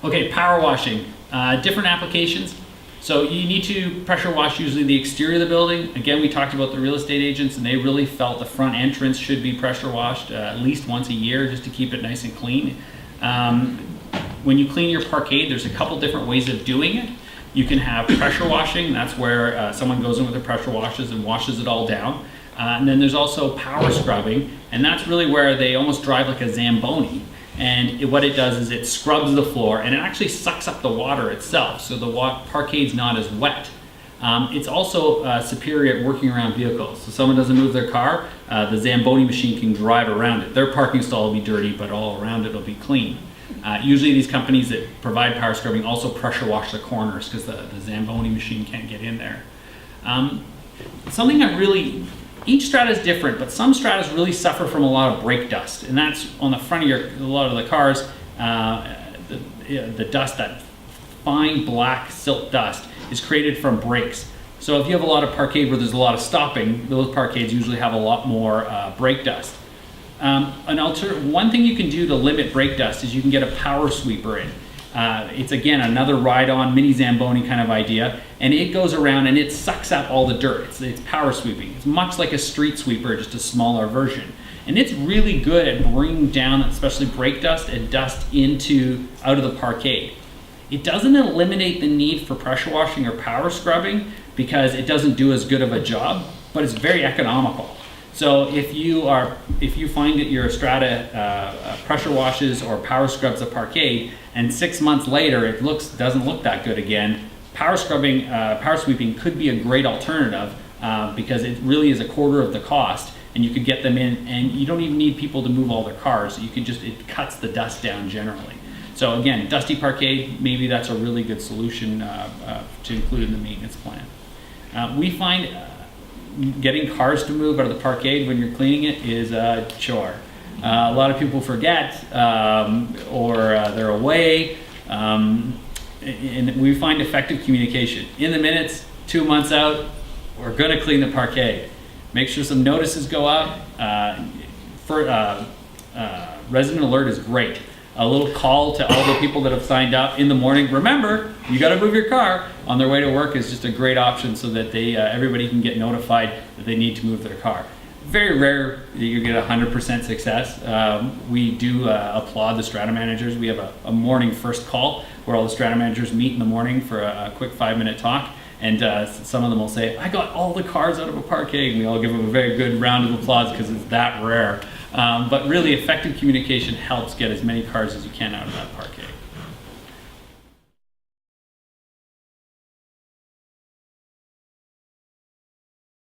Okay, power washing, different applications. So you need to pressure wash usually the exterior of the building. Again, we talked about the real estate agents, and they really felt the front entrance should be pressure washed at least once a year just to keep it nice and clean. When you clean your parkade, there's a couple different ways of doing it. You can have pressure washing. That's where someone goes in with their pressure washes and washes it all down. And then there's also power scrubbing, and that's really where they almost drive like a Zamboni. And what it does is it scrubs the floor, and it actually sucks up the water itself, so the parkade's not as wet. It's also superior at working around vehicles. So someone doesn't move their car, the Zamboni machine can drive around it. Their parking stall will be dirty, but all around it will be clean. Usually these companies that provide power scrubbing also pressure wash the corners because the Zamboni machine can't get in there. Each Strata is different, but some Stratas really suffer from a lot of brake dust, and that's on the front of a lot of the cars. The dust, that fine black silt dust, is created from brakes. So if you have a lot of parkade where there's a lot of stopping, those parkades usually have a lot more brake dust. One thing you can do to limit brake dust is you can get a power sweeper in. It's again another ride-on mini Zamboni kind of idea, and it goes around and it sucks up all the dirt. It's power sweeping. It's much like a street sweeper, just a smaller version. And it's really good at bringing down especially brake dust and dust out of the parkade. It doesn't eliminate the need for pressure washing or power scrubbing because it doesn't do as good of a job, but it's very economical. So if you find that your Strata pressure washes or power scrubs a parkade, and 6 months later it doesn't look that good again, power sweeping could be a great alternative because it really is a quarter of the cost, and you could get them in, and you don't even need people to move all their cars. It cuts the dust down generally. So again, dusty parkade, maybe that's a really good solution to include in the maintenance plan. We find getting cars to move out of the parkade when you're cleaning it is a chore. A lot of people forget or they're away, and we find effective communication. In the minutes, 2 months out, we're going to clean the parkade. Make sure some notices go up. Resident alert is great. A little call to all the people that have signed up in the morning. Remember, you got to move your car on their way to work is just a great option so that everybody can get notified that they need to move their car. Very rare that you get 100% success. We do applaud the Strata managers. We have a morning first call where all the Strata managers meet in the morning for a quick 5-minute talk. And some of them will say, I got all the cars out of a parkade. And we all give them a very good round of applause because it's that rare. But really effective communication helps get as many cars as you can out of that parkade.